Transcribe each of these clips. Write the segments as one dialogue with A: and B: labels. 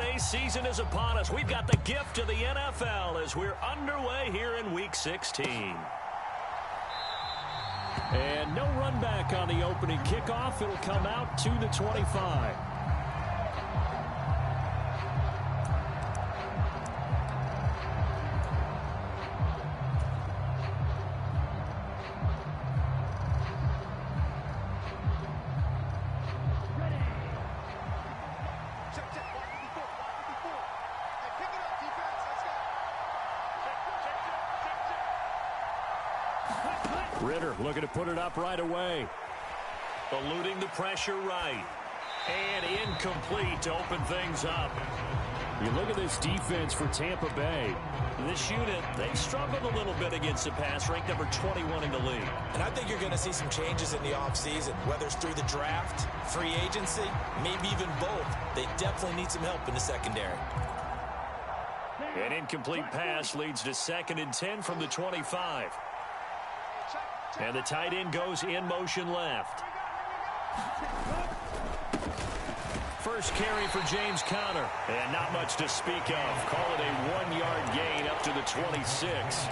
A: holiday season is upon us. We've got the gift of the NFL as we're underway here in Week 16. And no run back on the opening kickoff. It'll come out to the 25. Ritter looking to put it up right away. Eluding the pressure right. And incomplete to open things up. You look at this defense for Tampa Bay. This unit, they struggled a little bit against the pass, ranked number 21 in the league.
B: And I think you're going to see some changes in the offseason, whether it's through the draft, free agency, maybe even both. They definitely need some help in the secondary.
A: An incomplete pass leads to 2nd and 10 from the 25. And the tight end goes in motion left. First carry for James Conner. And not much to speak of. Call it a 1-yard gain up to the 26.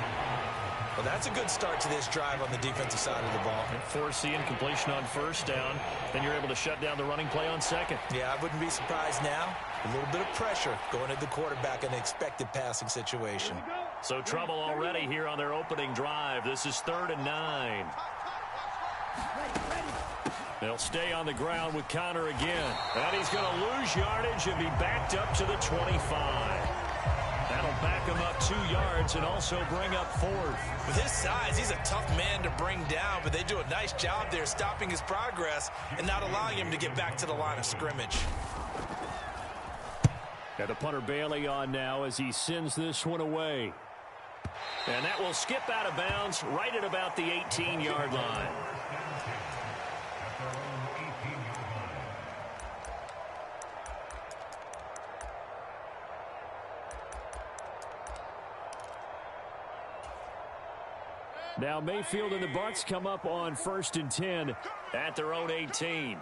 B: Well, that's a good start to this drive on the defensive side of the ball.
A: And force the incompletion on first down. Then you're able to shut down the running play on second.
B: Yeah, I wouldn't be surprised now. A little bit of pressure going at the quarterback in an expected passing situation.
A: So trouble already here on their opening drive. This is 3rd and 9. They'll stay on the ground with Conner again. And he's going to lose yardage and be backed up to the 25. That'll back him up 2 yards and also bring up 4th.
B: With his size, he's a tough man to bring down, but they do a nice job there stopping his progress and not allowing him to get back to the line of scrimmage.
A: And the punter Bailey on now as he sends this one away. And that will skip out of bounds right at about the 18-yard line. Now Mayfield and the Bucs come up on 1st and 10 at their own 18.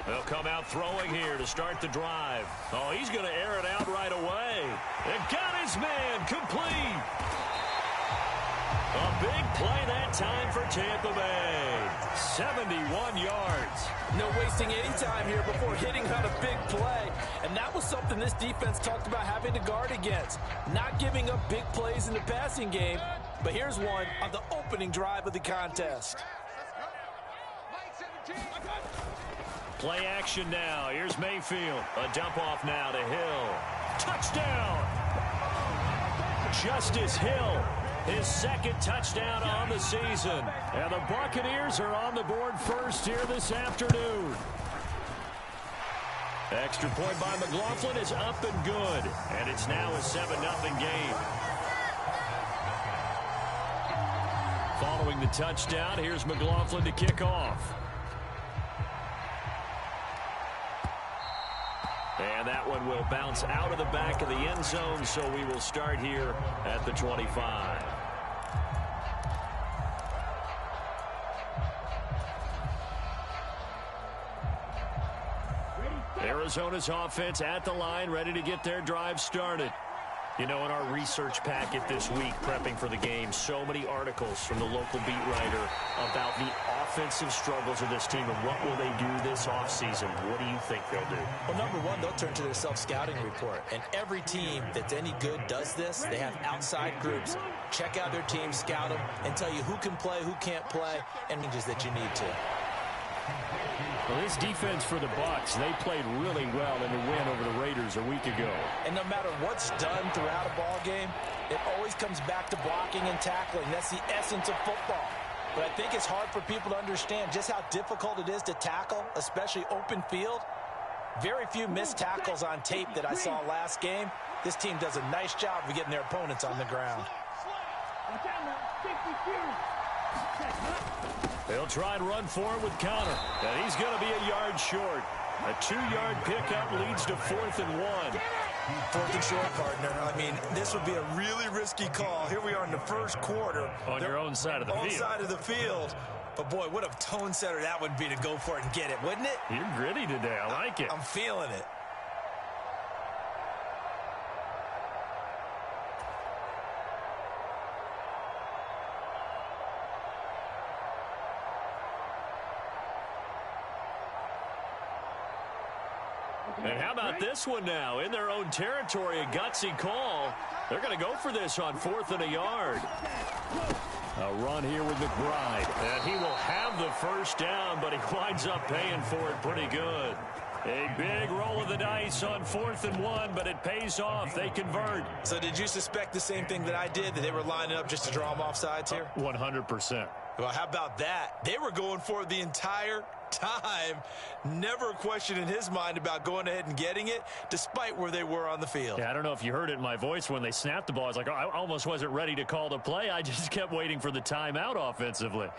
A: They'll come out throwing here to start the drive. Oh, he's going to air it out right away. And got his man complete. A big play that time for Tampa Bay. 71 yards.
C: No wasting any time here before hitting on a big play. And that was something this defense talked about having to guard against. Not giving up big plays in the passing game. But here's one on the opening drive of the contest.
A: Play action now. Here's Mayfield. A dump off now to Hill. Touchdown! Justice Hill. His 2nd touchdown on the season. And the Buccaneers are on the board first here this afternoon. Extra point by McLaughlin is up and good. And it's now a 7-0 game. Following the touchdown, here's McLaughlin to kick off. And that one will bounce out of the back of the end zone, so we will start here at the 25. Arizona's offense at the line, ready to get their drive started. You know, in our research packet this week, prepping for the game, so many articles from the local beat writer about the offensive struggles of this team and what will they do this offseason. What do you think they'll do?
B: Well, number one, they'll turn to their self-scouting report. And every team that's any good does this. They have outside groups. Check out their team, scout them, and tell you who can play, who can't play, and ranges that you need to.
A: Well, this defense for the Bucs, they played really well in the win over the Raiders a week ago.
B: And no matter what's done throughout a ball game, it always comes back to blocking and tackling. That's the essence of football. But I think it's hard for people to understand just how difficult it is to tackle, especially open field. Very few missed tackles on tape that I saw last game. This team does a nice job of getting their opponents on the ground.
A: They'll try and run for it with Conner. And he's going to be a yard short. A 2-yard pickup leads to 4th and 1.
B: 4th and short, partner. I mean, this would be a really risky call. Here we are in the first quarter.
A: On your own side of the field.
B: On side of the field. But, boy, what a tone setter that would be to go for it and get it, wouldn't it?
A: You're gritty today. I like it.
B: I'm feeling it.
A: And how about this one now? In their own territory, a gutsy call. They're going to go for this on 4th and a yard. A run here with McBride. And he will have the first down, but he winds up paying for it pretty good. A big roll of the dice on 4th and 1, but it pays off. They convert.
B: So did you suspect the same thing that I did, that they were lining up just to draw them off sides here?
A: 100%.
B: Well, how about that? They were going for it the entire time. Never a question in his mind about going ahead and getting it, despite where they were on the field.
A: Yeah, I don't know if you heard it in my voice when they snapped the ball. I was like, oh, I almost wasn't ready to call the play. I just kept waiting for the timeout offensively.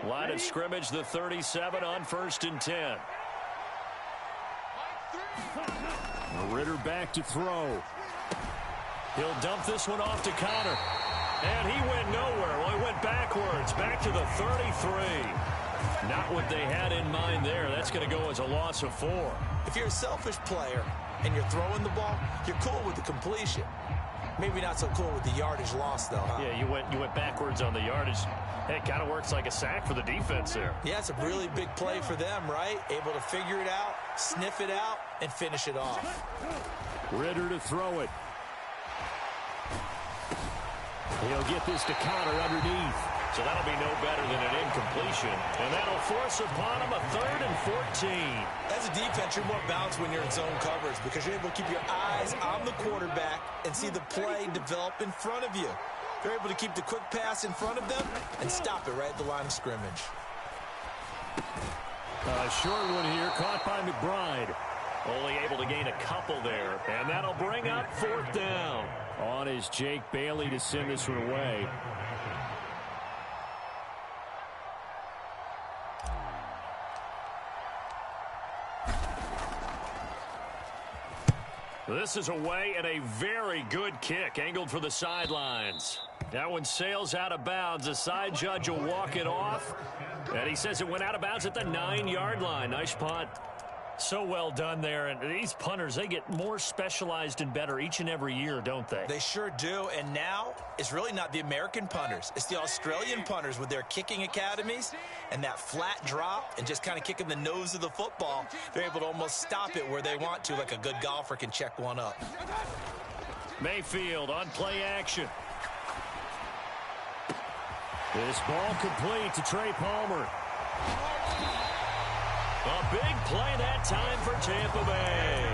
A: Line of scrimmage, the 37 on 1st and 10. Ritter back to throw. He'll dump this one off to Connor. And he went nowhere. Well, he went backwards, back to the 33. Not what they had in mind there. That's going to go as a loss of 4.
B: If you're a selfish player and you're throwing the ball, you're cool with the completion. Maybe not so cool with the yardage loss, though, huh?
A: Yeah, you went backwards on the yardage. It kind of works like a sack for the defense there.
B: Yeah, it's a really big play for them, right? Able to figure it out, sniff it out, and finish it off.
A: Ritter to throw it. He'll get this to Connor underneath. So that'll be no better than an incompletion. And that'll force upon him a 3rd and 14.
B: As a defense, you're more balanced when you're in zone coverage because you're able to keep your eyes on the quarterback and see the play develop in front of you. They're able to keep the quick pass in front of them and stop it right at the line of scrimmage.
A: A short one here, caught by McBride. Only able to gain a couple there. And that'll bring up 4th down. On is Jake Bailey to send this one away. This is away and a very good kick, angled for the sidelines. That one sails out of bounds. The side judge will walk it off. And he says it went out of bounds at the 9-yard line. Nice punt. So well done there. And these punters, they get more specialized and better each and every year, don't they?
B: They sure do. And now it's really not the American punters. It's the Australian punters with their kicking academies and that flat drop and just kind of kicking the nose of the football. They're able to almost stop it where they want to, like a good golfer can check one up.
A: Mayfield on play action. This ball complete to Trey Palmer. A big play that time for Tampa Bay.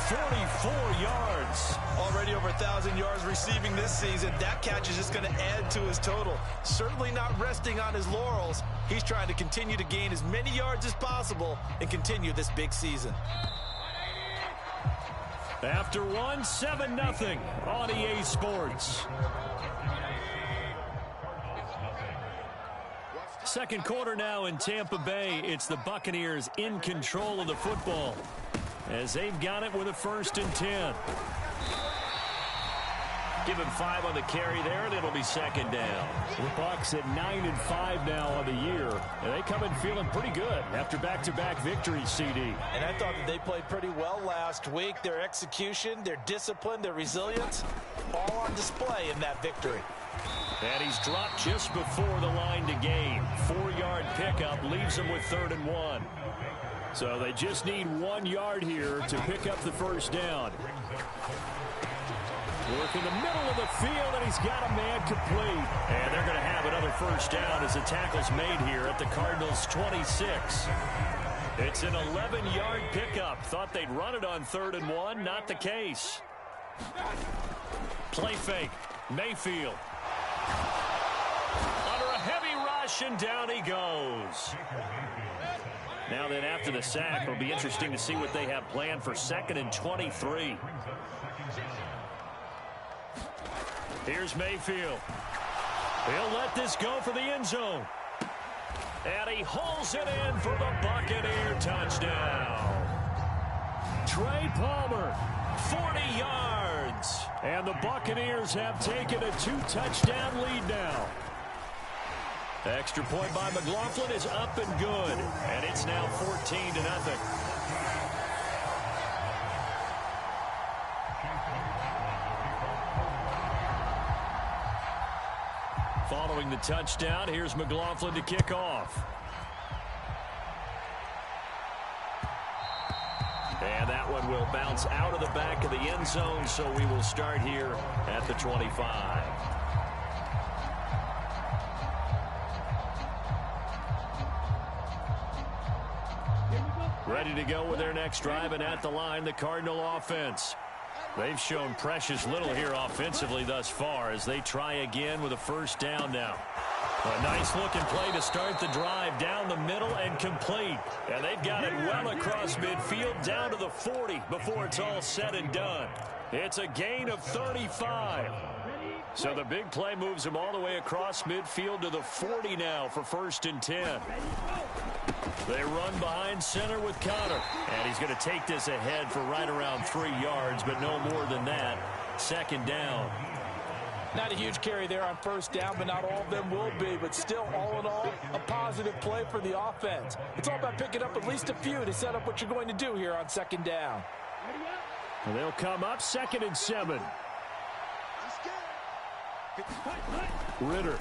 A: 44 yards.
B: Already over 1,000 yards receiving this season. That catch is just going to add to his total. Certainly not resting on his laurels. He's trying to continue to gain as many yards as possible and continue this big season.
A: After one, 7-0 on EA Sports. Second quarter now in Tampa Bay. It's the Buccaneers in control of the football as they've got it with a 1st and 10. Give him 5 on the carry there, and it'll be 2nd down. The Bucs at 9-5 now on the year, and they come in feeling pretty good after back-to-back victories, CD.
B: And I thought that they played pretty well last week. Their execution, their discipline, their resilience, all on display in that victory.
A: And he's dropped just before the line to gain. 4-yard pickup leaves him with 3rd and 1. So they just need 1 yard here to pick up the 1st down. Work in the middle of the field, and he's got a man complete. And they're going to have another 1st down as the tackle's made here at the Cardinals' 26. It's an 11-yard pickup. Thought they'd run it on 3rd and 1. Not the case. Play fake. Mayfield. Under a heavy rush, and down he goes. Now then, after the sack, it'll be interesting to see what they have planned for 2nd and 23. Here's Mayfield. He'll let this go for the end zone. And he hauls it in for the Buccaneer touchdown. Trey Palmer, 40 yards. And the Buccaneers have taken a 2-touchdown lead now. Extra point by McLaughlin is up and good. And it's now 14-0. Following the touchdown, here's McLaughlin to kick off. And that one will bounce out of the back of the end zone, so we will start here at the 25. Ready to go with their next drive, and at the line, the Cardinal offense. They've shown precious little here offensively thus far as they try again with a first down now. A nice-looking play to start the drive down the middle and complete. And they've got it well across midfield down to the 40 before it's all said and done. It's a gain of 35. So the big play moves them all the way across midfield to the 40 now for 1st and 10. They run behind center with Connor. And he's going to take this ahead for right around 3 yards, but no more than that. 2nd down.
B: Not a huge carry there on first down, but not all of them will be. But still, all in all, a positive play for the offense. It's all about picking up at least a few to set up what you're going to do here on 2nd down.
A: And they'll come up 2nd and 7. Ritter.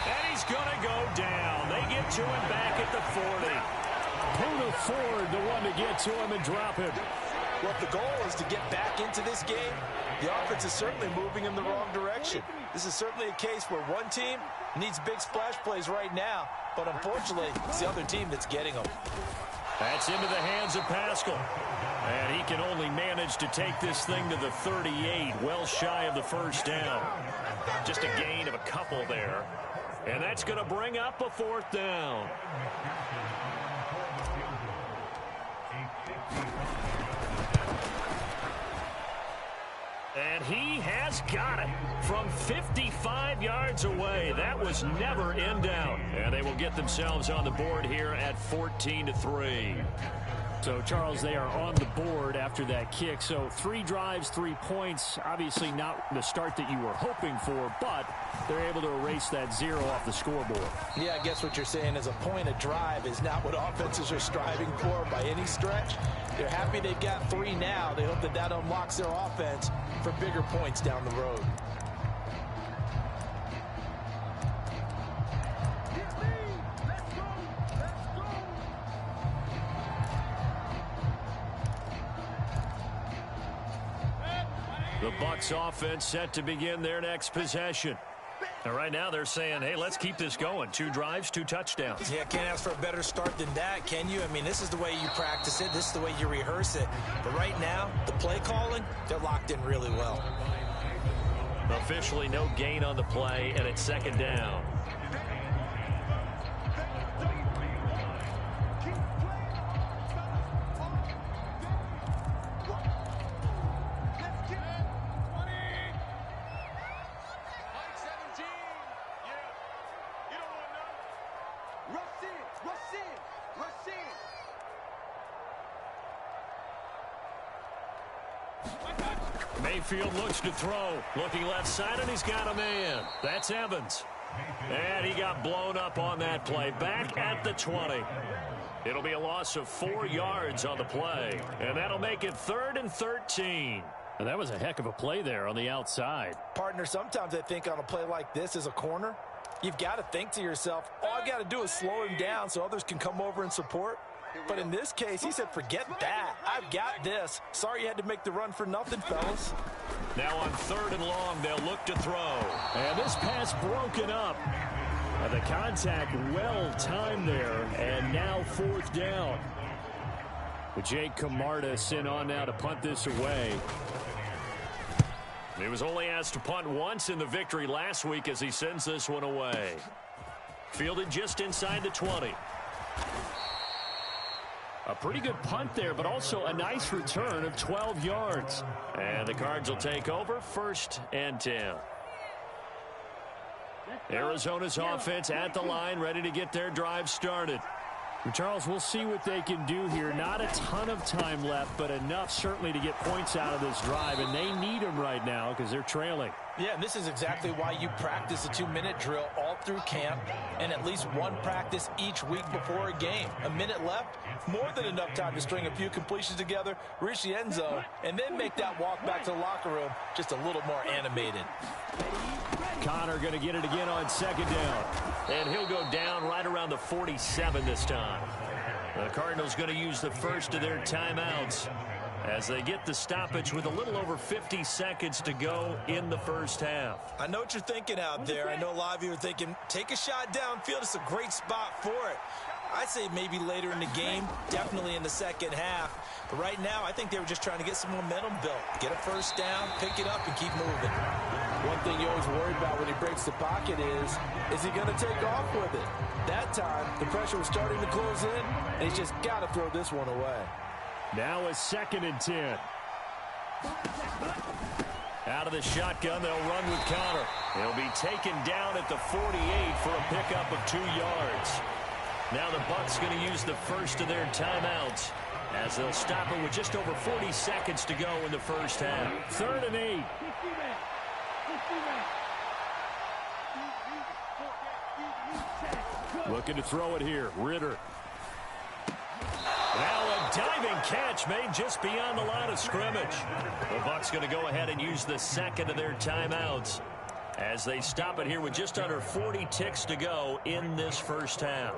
A: And he's going to go down. They get to him back at the 40. Poona Ford, the one to get to him and drop him.
B: Well, if the goal is to get back into this game, the offense is certainly moving in the wrong direction. This is certainly a case where one team needs big splash plays right now, but unfortunately, it's the other team that's getting them.
A: That's into the hands of Pascal. And he can only manage to take this thing to the 38, well shy of the first down. Just a gain of a couple there. And that's going to bring up a 4th down. And he has got it from 55 yards away. That was never in doubt. And they will get themselves on the board here at 14-3. So, Charles, they are on the board after that kick. So 3 drives, 3 points. Obviously not the start that you were hoping for, but they're able to erase that 0 off the scoreboard.
B: Yeah, I guess what you're saying is a point of drive is not what offenses are striving for by any stretch. They're happy they've got 3 now. They hope that that unlocks their offense for bigger points down the road.
A: The Bucs offense set to begin their next possession. And right now they're saying, hey, let's keep this going. 2 drives, 2 touchdowns.
B: Yeah, can't ask for a better start than that, can you? I mean, this is the way you practice it. This is the way you rehearse it. But right now, the play calling, they're locked in really well.
A: Officially no gain on the play, and it's 2nd down. Mayfield looks to throw. Looking left side, and he's got a man. That's Evans. And he got blown up on that play. Back at the 20. It'll be a loss of 4 yards on the play. And that'll make it 3rd and 13. And that was a heck of a play there on the outside.
B: Partner, sometimes I think on a play like this as a corner, you've got to think to yourself, all I got to do is slow him down so others can come over and support. But in this case, he said, forget that. I've got this. Sorry you had to make the run for nothing, fellas.
A: Now on 3rd and long, they'll look to throw. And this pass broken up. The contact well timed there. And now 4th down. With Jake Camarda sent on now to punt this away. He was only asked to punt once in the victory last week as he sends this one away. Fielded just inside the 20. A pretty good punt there, but also a nice return of 12 yards. And the Cards will take over 1st and 10. Arizona's offense at the line, ready to get their drive started. Charles, we'll see what they can do here. Not a ton of time left, but enough certainly to get points out of this drive, and they need them right now because they're trailing.
B: Yeah, and this is exactly why you practice a 2-minute drill all through camp and at least one practice each week before a game. A minute left, more than enough time to string a few completions together, reach the end zone, and then make that walk back to the locker room just a little more animated.
A: Connor going to get it again on second down. And he'll go down right around the 47 this time. The Cardinals going to use the first of their timeouts as they get the stoppage with a little over 50 seconds to go in the first half.
B: I know what you're thinking out there. I know a lot of you are thinking, take a shot downfield. It's a great spot for it. I say maybe later in the game, definitely in the second half. But right now, I think they were just trying to get some momentum built. Get a first down, pick it up, and keep moving. One thing you always worry about when he breaks the pocket is he going to take off with it? That time, the pressure was starting to close in, and he's just got to throw this one away.
A: Now a 2nd and 10. Out of the shotgun, they'll run with Connor. He'll be taken down at the 48 for a pickup of 2 yards. Now the Bucs going to use the first of their timeouts as they'll stop it with just over 40 seconds to go in the first half. 3rd and 8. Looking to throw it here. Ritter. Now a diving catch made just beyond the line of scrimmage. The Bucs going to go ahead and use the second of their timeouts as they stop it here with just under 40 ticks to go in this first half.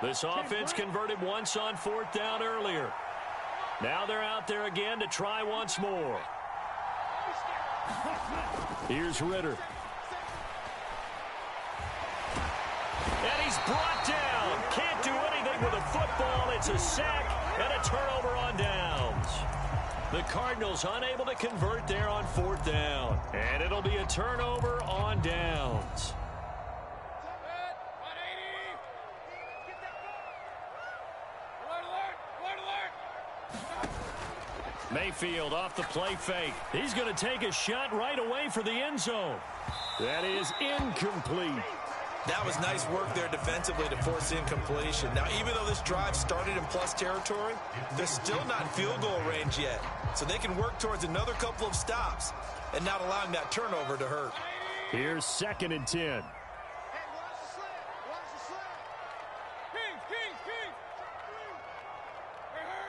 A: This offense converted once on 4th down earlier. Now they're out there again to try once more. Here's Ritter. And he's brought down. Can't do anything with a football. It's a sack and a turnover on downs. The Cardinals unable to convert there on 4th down. And it'll be a turnover on downs. Mayfield off the play fake. He's going to take a shot right away for the end zone. That is incomplete.
B: That was nice work there defensively to force incompletion. Now, even though this drive started in plus territory, they're still not in field goal range yet. So they can work towards another couple of stops and not allowing that turnover to hurt.
A: Here's 2nd and 10.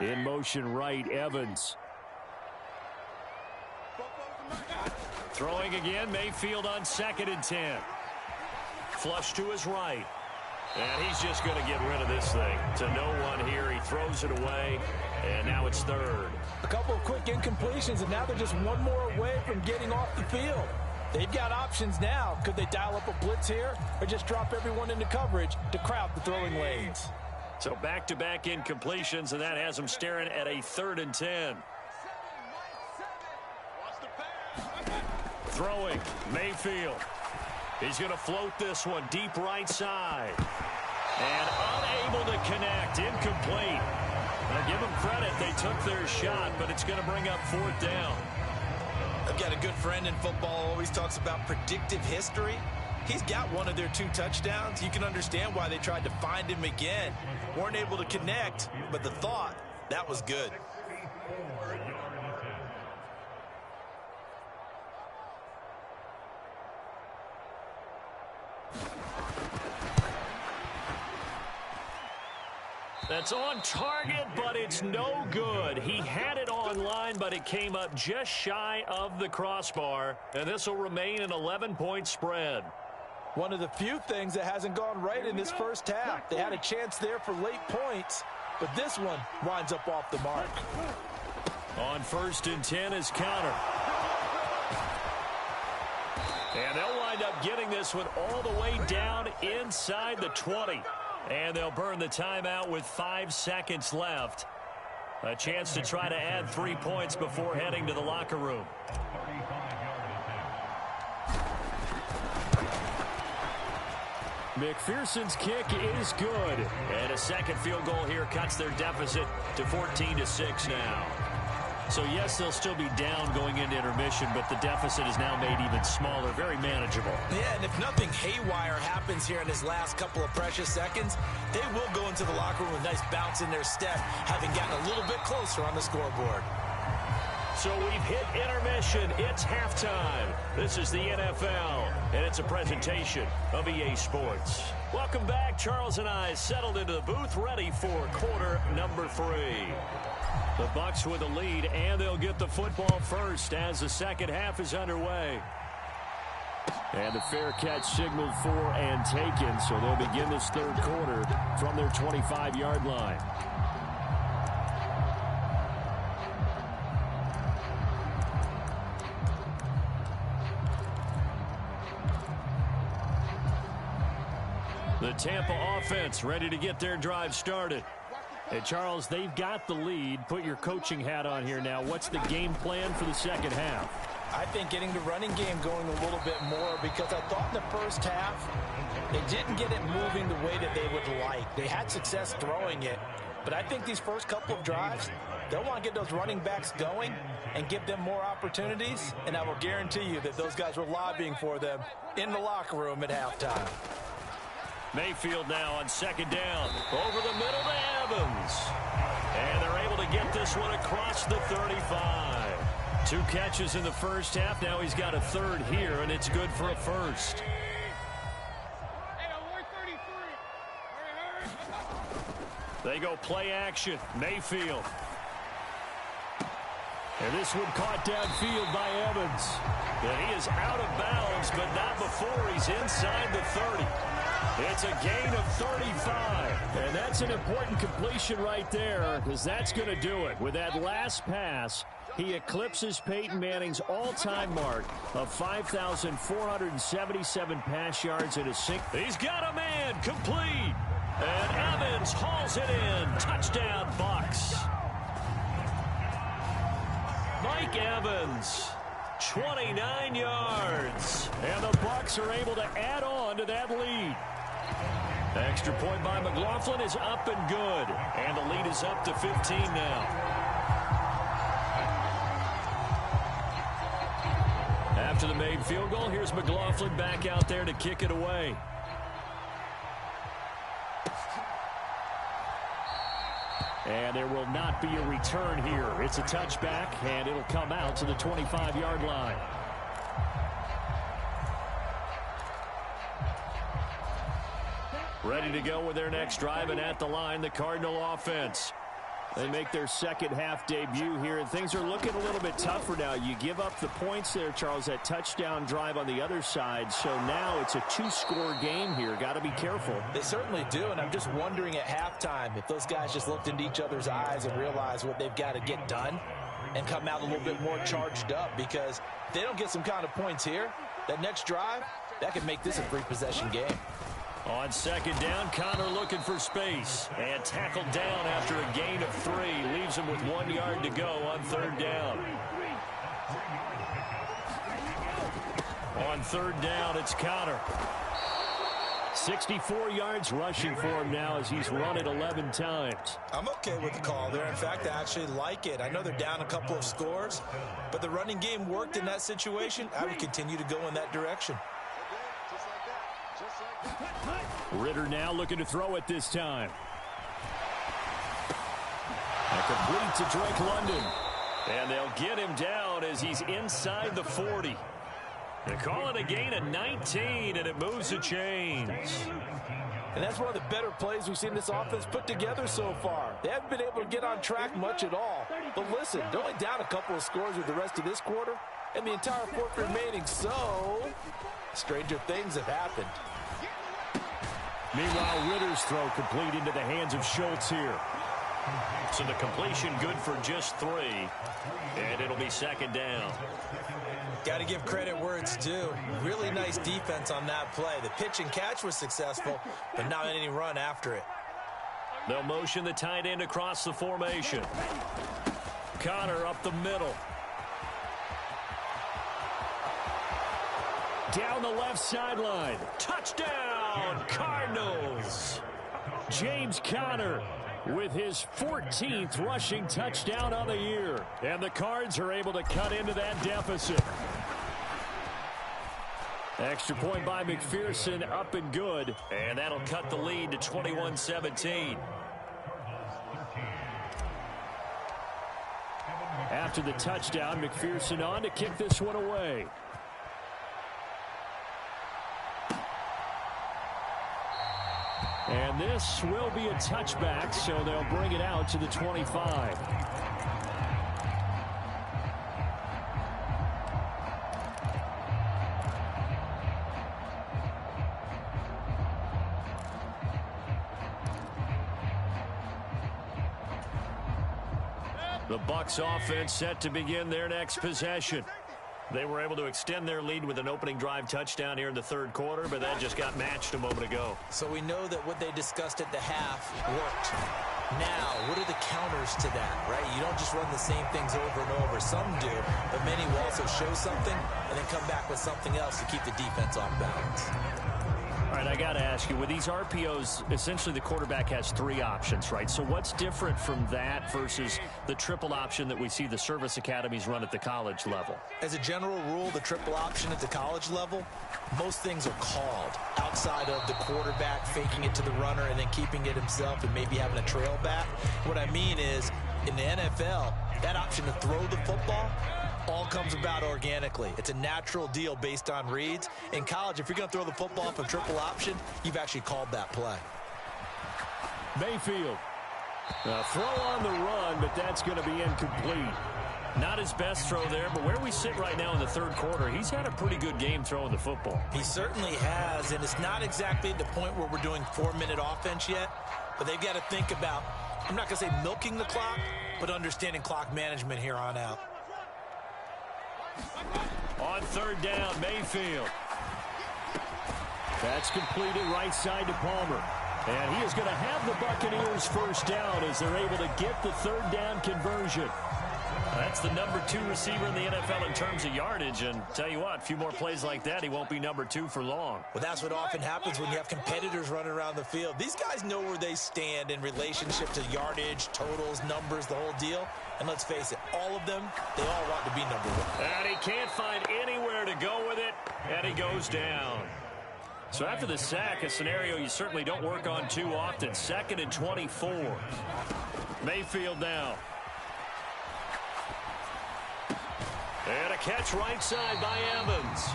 A: In motion right, Evans. Throwing again, Mayfield on 2nd and 10. Flush to his right. And he's just going to get rid of this thing. To no one here. He throws it away. And now it's 3rd.
B: A couple of quick incompletions, and now they're just one more away from getting off the field. They've got options now. Could they dial up a blitz here or just drop everyone into coverage to crowd the throwing lanes?
A: So back-to-back incompletions, and that has them staring at a 3rd and 10. Throwing, Mayfield. He's going to float this one deep right side. And unable to connect, incomplete. Now give them credit, they took their shot, but it's going to bring up 4th down.
B: I've got a good friend in football who always talks about predictive history. He's got one of their 2 touchdowns. You can understand why they tried to find him again. Weren't able to connect, but the thought, that was good.
A: That's on target, but it's no good. He had it on line, but it came up just shy of the crossbar, and this will remain an 11-point spread.
B: One of the few things that hasn't gone right in this first half. They had a chance there for late points, but this one winds up off the mark.
A: On 1st and 10 is Connor. And they'll wind up getting this one all the way down inside the 20. And they'll burn the timeout with 5 seconds left. A chance to try to add 3 points before heading to the locker room. McPherson's kick is good. And a second field goal here cuts their deficit to 14-6 now. So, yes, they'll still be down going into intermission, but the deficit is now made even smaller, very manageable.
B: Yeah, and if nothing haywire happens here in his last couple of precious seconds, they will go into the locker room with a nice bounce in their step, having gotten a little bit closer on the scoreboard.
A: So we've hit intermission. It's halftime. This is the NFL, and it's a presentation of EA Sports. Welcome back. Charles and I settled into the booth, ready for quarter number 3. The Bucs with a lead, and they'll get the football first as the second half is underway. And the fair catch signaled for and taken, so they'll begin this third quarter from their 25-yard line. The Tampa offense ready to get their drive started. Hey, Charles, they've got the lead. Put your coaching hat on here now. What's the game plan for the second half?
B: I think getting the running game going a little bit more, because I thought in the first half they didn't get it moving the way that they would like. They had success throwing it, but I think these first couple of drives, they'll want to get those running backs going and give them more opportunities, and I will guarantee you that those guys were lobbying for them in the locker room at halftime.
A: Mayfield now on second down. Over the middle to Evans. And they're able to get this one across the 35. 2 catches in the first half. Now he's got a third here, and it's good for a first. They go play action. Mayfield. And this one caught downfield by Evans. And he is out of bounds, but not before he's inside the 30. It's a gain of 35. And that's an important completion right there, because that's going to do it. With that last pass, he eclipses Peyton Manning's all-time mark of 5,477 pass yards in a sink. He's got a man complete. And Evans hauls it in. Touchdown, Bucs. Mike Evans, 29 yards. And the Bucs are able to add on to that lead. Extra point by McLaughlin is up and good. And the lead is up to 15 now. After the made field goal, here's McLaughlin back out there to kick it away. And there will not be a return here. It's a touchback, and it'll come out to the 25-yard line. Ready to go with their next drive, and at the line, the Cardinal offense. They make their second half debut here, and things are looking a little bit tougher now. You give up the points there, Charles, that touchdown drive on the other side. So now it's a 2-score game here. Got to be careful.
B: They certainly do, and I'm just wondering at halftime if those guys just looked into each other's eyes and realized what they've got to get done and come out a little bit more charged up, because if they don't get some kind of points here, that next drive, that could make this a 3-possession game.
A: On second down, Connor looking for space. And tackled down after a gain of 3. Leaves him with 1 yard to go on third down. On third down, it's Connor. 64 yards rushing for him now as he's run it 11 times.
B: I'm okay with the call there. In fact, I actually like it. I know they're down a couple of scores, but the running game worked in that situation. I would continue to go in that direction.
A: Ritter now looking to throw it this time. A complete to Drake London. And they'll get him down as he's inside the 40. They call it a gain of 19, and it moves the chains.
C: And that's one of the better plays we've seen this offense put together so far. They haven't been able to get on track much at all. But listen, they're only down a couple of scores with the rest of this quarter, and the entire fourth remaining. So, stranger things have happened.
A: Meanwhile, Ritter's throw complete into the hands of Schultz here. So the completion good for just 3. And it'll be second down.
B: Got to give credit where it's due. Really nice defense on that play. The pitch and catch was successful, but not any run after it.
A: They'll motion the tight end across the formation. Connor up the middle. Down the left sideline. Touchdown, Cardinals. James Conner with his 14th rushing touchdown on the year. And the Cards are able to cut into that deficit. Extra point by McPherson, up and good. And that'll cut the lead to 21-17. After the touchdown, McPherson on to kick this one away. And this will be a touchback, so they'll bring it out to the 25. The Bucs offense set to begin their next possession. They were able to extend their lead with an opening drive touchdown here in the third quarter, but that just got matched a moment ago.
B: So we know that what they discussed at the half worked. Now, what are the counters to that, right? You don't just run the same things over and over. Some do, but many will also show something and then come back with something else to keep the defense off balance.
A: All right, I got to ask you, with these RPOs, essentially the quarterback has three options, right? So what's different from that versus the triple option that we see the service academies run at the college level?
B: As a general rule, the triple option at the college level, most things are called outside of the quarterback faking it to the runner and then keeping it himself and maybe having a trail back. What I mean is, in the NFL, that option to throw the football all comes about organically. It's a natural deal based on reads. In college, if you're going to throw the football from triple option, you've actually called that play.
A: Mayfield. A throw on the run, but that's going to be incomplete. Not his best throw there, but where we sit right now in the third quarter, he's had a pretty good game throwing the football.
B: He certainly has, and it's not exactly at the point where we're doing 4-minute offense yet, but they've got to think about, I'm not going to say milking the clock, but understanding clock management here on out.
A: On third down, Mayfield. That's completed right side to Palmer. And he is going to have the Buccaneers first down as they're able to get the third down conversion. That's the number 2 receiver in the NFL in terms of yardage. And tell you what, a few more plays like that, he won't be number 2 for long.
B: Well, that's what often happens when you have competitors running around the field. These guys know where they stand in relationship to yardage, totals, numbers, the whole deal. And let's face it, all of them, they all want to be number 1.
A: And he can't find anywhere to go with it, and he goes down. So after the sack, a scenario you certainly don't work on too often. 2nd and 24. Mayfield now. And a catch right side by Evans.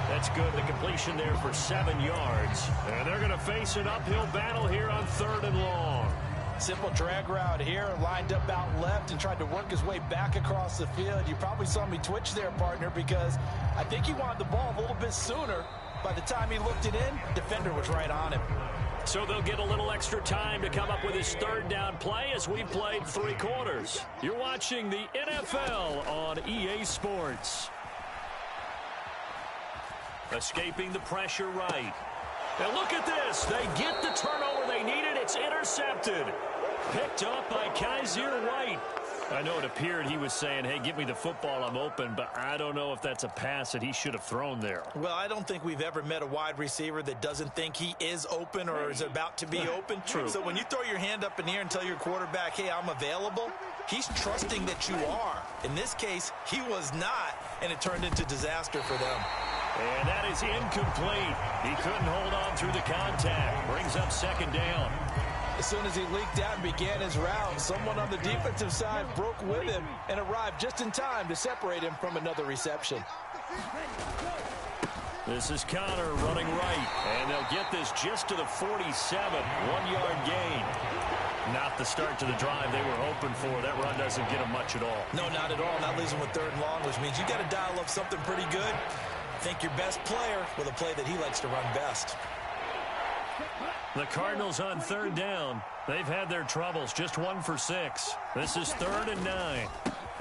A: That's good. The completion there for 7 yards. And they're going to face an uphill battle here on 3rd and long.
B: Simple drag route here, lined up out left and tried to work his way back across the field. You probably saw me twitch there, partner, because I think he wanted the ball a little bit sooner. By the time he looked it in, defender was right on him.
A: So they'll get a little extra time to come up with his third down play as we've played 3 quarters. You're watching the NFL on EA Sports. Escaping the pressure right. And look at this. They get the turnover they needed. It's intercepted. Picked up by Kaiser White. I know it appeared he was saying, hey, give me the football, I'm open, but I don't know if that's a pass that he should have thrown there.
B: Well, I don't think we've ever met a wide receiver that doesn't think he is open or is about to be open.
A: True.
B: So when you throw your hand up in the air and tell your quarterback, hey, I'm available, he's trusting that you are. In this case, he was not, and it turned into disaster for them.
A: And that is incomplete. He couldn't hold on through the contact. Brings up 2nd down.
B: As soon as he leaked out and began his route, someone on the defensive side broke with him and arrived just in time to separate him from another reception.
A: This is Connor running right, and they'll get this just to the 47, 1-yard gain. Not the start to the drive they were hoping for. That run doesn't get them much at all.
B: No, not at all. Not losing with 3rd and long, which means you got to dial up something pretty good. Think your best player with a play that he likes to run best.
A: The Cardinals on 3rd down. They've had their troubles, just 1 for 6. This is 3rd and 9.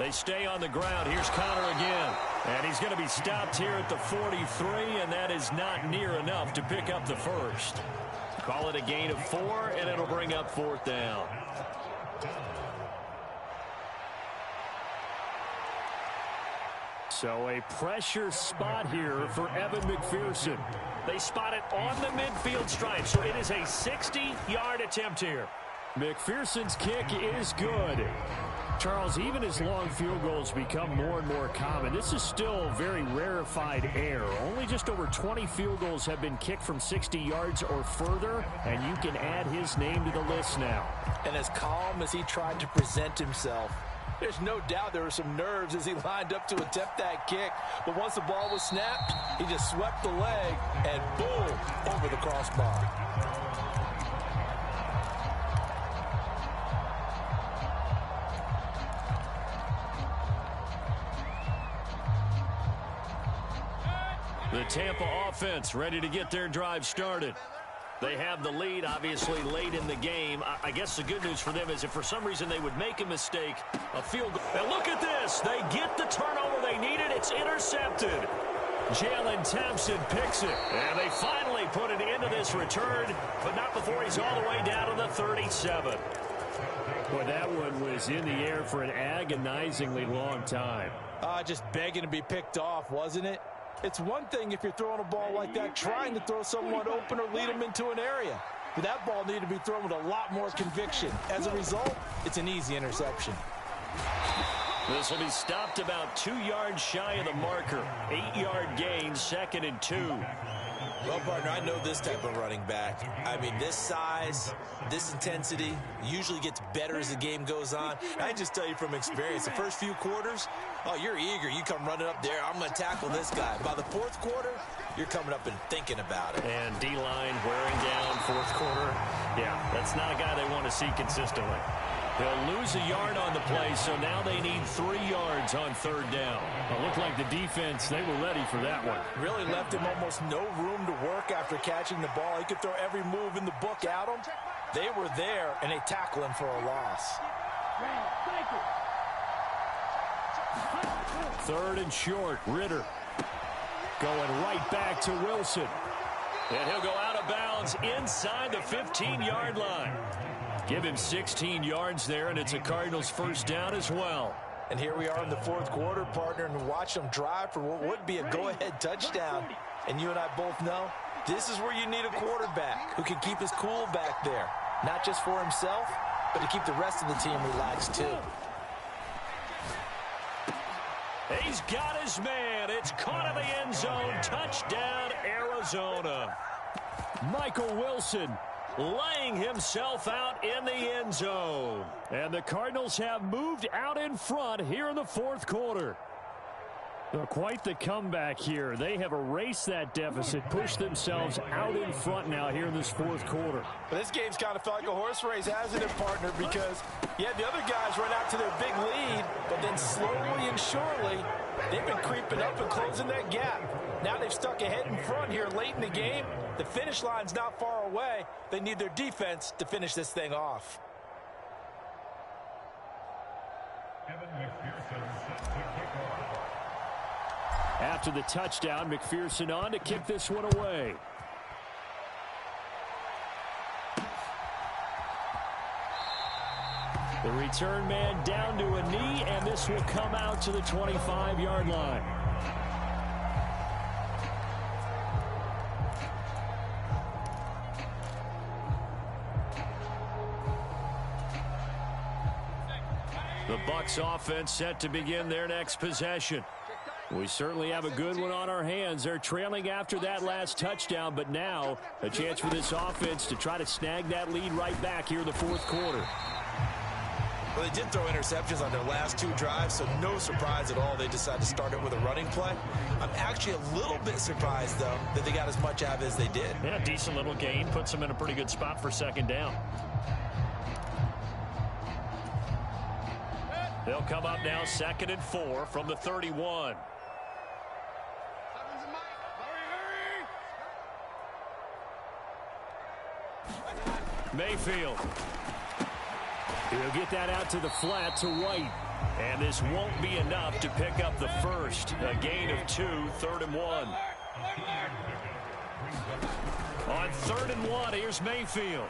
A: They stay on the ground. Here's Connor again. And he's going to be stopped here at the 43, and that is not near enough to pick up the first. Call it a gain of 4, and it'll bring up 4th down. So a pressure spot here for Evan McPherson. They spot it on the midfield stripe, so it is a 60-yard attempt here. McPherson's kick is good. Charles, even as long field goals become more and more common, this is still very rarefied air. Only just over 20 field goals have been kicked from 60 yards or further, and you can add his name to the list now.
C: And as calm as he tried to present himself, there's no doubt there were some nerves as he lined up to attempt that kick. But once the ball was snapped, he just swept the leg and boom, over the crossbar.
A: The Tampa offense ready to get their drive started. They have the lead, obviously, late in the game. I guess the good news for them is if for some reason they would make a mistake, a field goal. And look at this. They get the turnover they needed. It's intercepted. Jalen Thompson picks it. And they finally put an end to this return, but not before he's all the way down to the 37. Boy, that one was in the air for an agonizingly long time.
C: Just begging to be picked off, wasn't it? It's one thing if you're throwing a ball like that, trying to throw someone open or lead them into an area. But that ball needed to be thrown with a lot more conviction. As a result, it's an easy interception.
A: This will be stopped about 2 yards shy of the marker. 8-yard gain, 2nd and 2.
B: Well, partner, I know this type of running back. I mean, this size, this intensity usually gets better as the game goes on. I just tell you from experience, the first few quarters, oh, you're eager. You come running up there, I'm going to tackle this guy. By the 4th quarter, you're coming up and thinking about it.
A: And D-line wearing down 4th quarter. Yeah, that's not a guy they want to see consistently. They'll lose a yard on the play, so now they need 3 yards on 3rd down. It looked like the defense, they were ready for that one.
C: Really left him almost no room to work after catching the ball. He could throw every move in the book at him. They were there, and they tackle him for a loss.
A: 3rd and short, Ritter going right back to Wilson. And he'll go out of bounds inside the 15-yard line. Give him 16 yards there, and it's a Cardinals 1st down as well.
C: And here we are in the 4th quarter, partner, and watch them drive for what would be a go-ahead touchdown. And you and I both know this is where you need a quarterback who can keep his cool back there. Not just for himself, but to keep the rest of the team relaxed too.
A: He's got his man. It's caught in the end zone. Touchdown, Arizona. Michael Wilson laying himself out in the end zone. And the Cardinals have moved out in front here in the 4th quarter. Quite the comeback here. They have erased that deficit, pushed themselves out in front now here in this 4th quarter.
C: But this game's kind of felt like a horse race, hasn't it, partner? Because, yeah, the other guys run out to their big lead, but then slowly and surely, they've been creeping up and closing that gap. Now they've stuck ahead in front here late in the game. The finish line's not far away. They need their defense to finish this thing off.
A: After the touchdown, McPherson on to kick this one away. The return man down to a knee, and this will come out to the 25-yard line. The Bucs offense set to begin their next possession. We certainly have a good one on our hands. They're trailing after that last touchdown, but now a chance for this offense to try to snag that lead right back here in the 4th quarter.
B: Well, they did throw interceptions on their last 2 drives, so no surprise at all they decided to start it with a running play. I'm actually a little bit surprised, though, that they got as much out of it as they did.
A: Yeah, decent little gain. Puts them in a pretty good spot for 2nd down. They'll come up now 2nd and 4 from the 31. Mayfield. He'll get that out to the flat to White. And this won't be enough to pick up the first. A gain of 2, 3rd and 1. On 3rd and 1, here's Mayfield.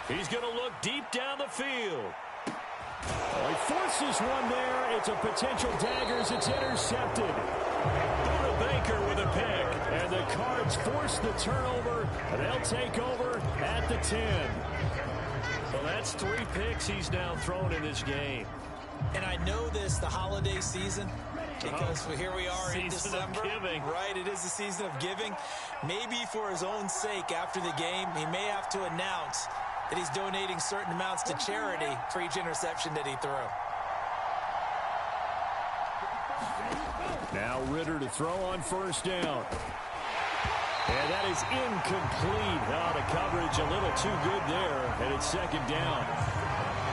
A: He's going to look deep down the field. He forces one there. It's a potential daggers. It's intercepted. Buda Baker with a pick. And the Cards force the turnover. And they'll take over at the 10. Well, that's 3 picks he's now thrown in this game.
B: And I know this, the holiday season, because here we are in December. Right, it is the season of giving. Maybe for his own sake after the game, he may have to announce that he's donating certain amounts to charity for each interception that he threw.
A: Now Ritter to throw on 1st down. And that is incomplete. Oh, the coverage a little too good there, and it's 2nd down.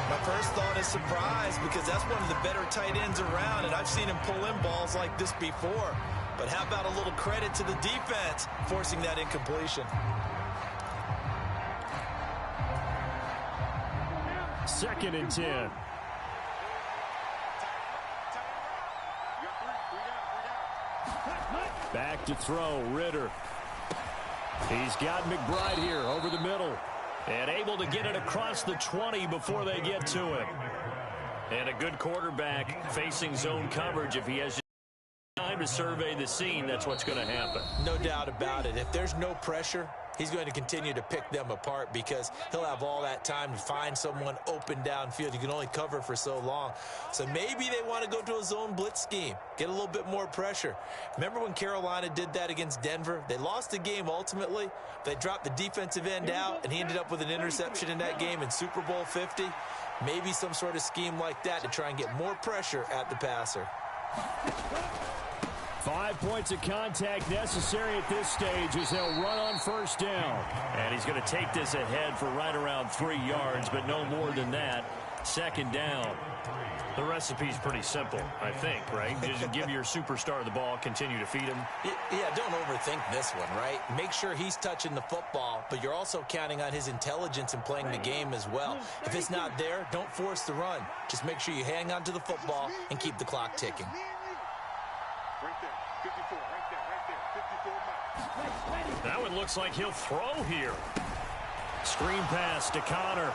B: My first thought is surprise, because that's one of the better tight ends around, and I've seen him pull in balls like this before. But how about a little credit to the defense forcing that incompletion?
A: 2nd and 10. Back to throw, Ritter. He's got McBride here over the middle. And able to get it across the 20 before they get to him. And a good quarterback facing zone coverage. If he has time to survey the scene, that's what's going to happen.
B: No doubt about it. If there's no pressure, he's going to continue to pick them apart, because he'll have all that time to find someone open downfield. You can only cover for so long. So maybe they want to go to a zone blitz scheme, get a little bit more pressure. Remember when Carolina did that against Denver? They lost the game ultimately. They dropped the defensive end out, and he ended up with an interception in that game in Super Bowl 50. Maybe some sort of scheme like that to try and get more pressure at the passer.
A: 5 points of contact necessary at this stage as they'll run on 1st down. And he's going to take this ahead for right around 3 yards, but no more than that. 2nd down. The recipe's pretty simple, I think, right? Just give your superstar the ball, continue to feed him.
B: Yeah, don't overthink this one, right? Make sure he's touching the football, but you're also counting on his intelligence in playing the game as well. If it's not there, don't force the run. Just make sure you hang on to the football and keep the clock ticking.
A: That one looks like he'll throw here. Screen pass to Connor.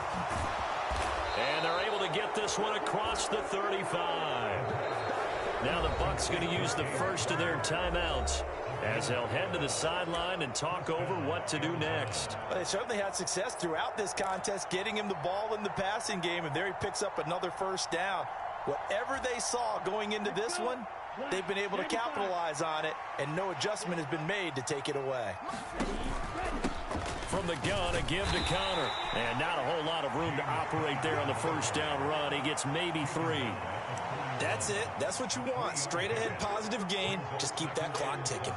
A: And they're able to get this one across the 35. Now the Bucs going to use the first of their timeouts as they'll head to the sideline and talk over what to do next.
B: Well, they certainly had success throughout this contest, getting him the ball in the passing game, and there he picks up another 1st down. Whatever they saw going into this one, they've been able to capitalize on it, and no adjustment has been made to take it away.
A: From the gun, a give to Connor. And not a whole lot of room to operate there on the 1st down run. He gets maybe 3.
B: That's it. That's what you want. Straight ahead positive gain. Just keep that clock ticking.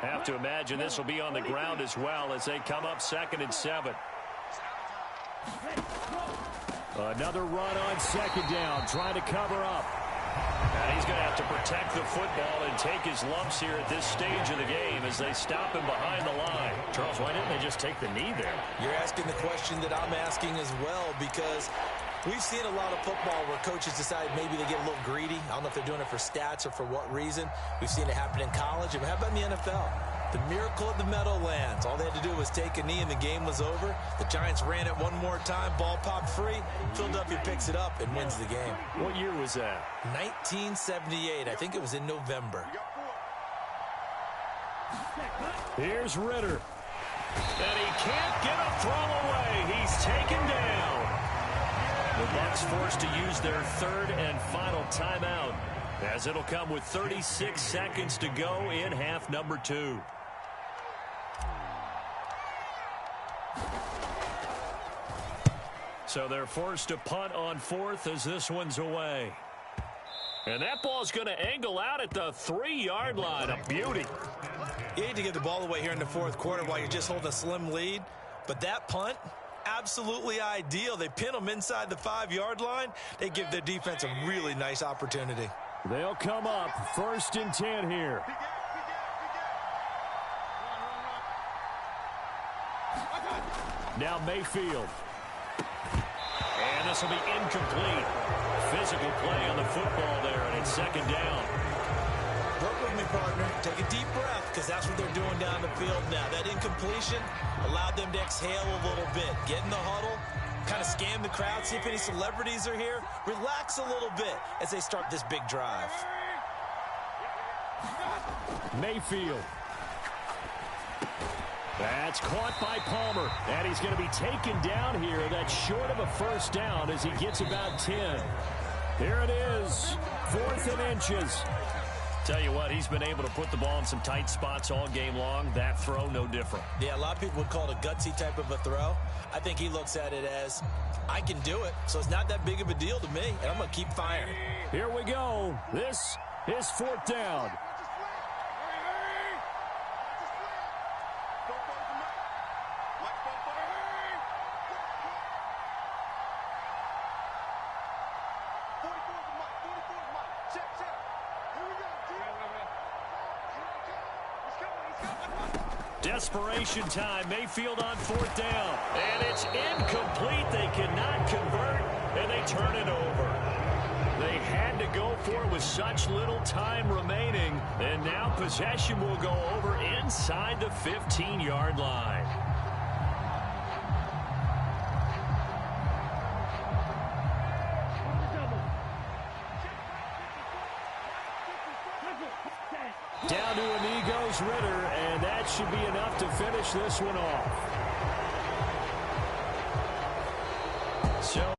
A: Have to imagine this will be on the ground as well as they come up 2nd and 7. Another run on 2nd down, trying to cover up. And he's going to have to protect the football and take his lumps here at this stage of the game as they stop him behind the line. Charles, why didn't they just take the knee there?
B: You're asking the question that I'm asking as well, because we've seen a lot of football where coaches decide maybe they get a little greedy. I don't know if they're doing it for stats or for what reason. We've seen it happen in college. And how about in the NFL? The miracle of the Meadowlands. All they had to do was take a knee and the game was over. The Giants ran it one more time. Ball popped free. Philadelphia picks it up and wins the game.
A: What year was that?
B: 1978. I think it was in November.
A: Here's Ritter. And he can't get a throw away. He's taken down. The Bucs forced to use their 3rd and final timeout, as it'll come with 36 seconds to go in half number 2. So they're forced to punt on 4th as this one's away. And that ball's going to angle out at the 3-yard line. A beauty.
B: You hate to give the ball away here in the 4th quarter while you're just holding a slim lead. But that punt, absolutely ideal. They pin them inside the 5-yard line. They give their defense a really nice opportunity.
A: They'll come up 1st and 10 here. Now Mayfield. And this will be incomplete. Physical play on the football there, and it's 2nd down.
B: Work with me, partner. Take a deep breath, because that's what they're doing down the field now. That incompletion allowed them to exhale a little bit. Get in the huddle, kind of scan the crowd, see if any celebrities are here. Relax a little bit as they start this big drive.
A: Mayfield. That's caught by Palmer, and he's going to be taken down here. That's short of a 1st down as he gets about 10. Here it is, 4th and inches. Tell you what, he's been able to put the ball in some tight spots all game long. That throw, no different.
B: Yeah, a lot of people would call it a gutsy type of a throw. I think he looks at it as, I can do it, so it's not that big of a deal to me, and I'm going to keep firing.
A: Here we go. This is 4th down. Desperation time. Mayfield on 4th down. And it's incomplete. They cannot convert, and they turn it over. They had to go for it with such little time remaining. And now possession will go over inside the 15-yard line. Down to Amigos Ritter, and that should be enough to finish this one off. So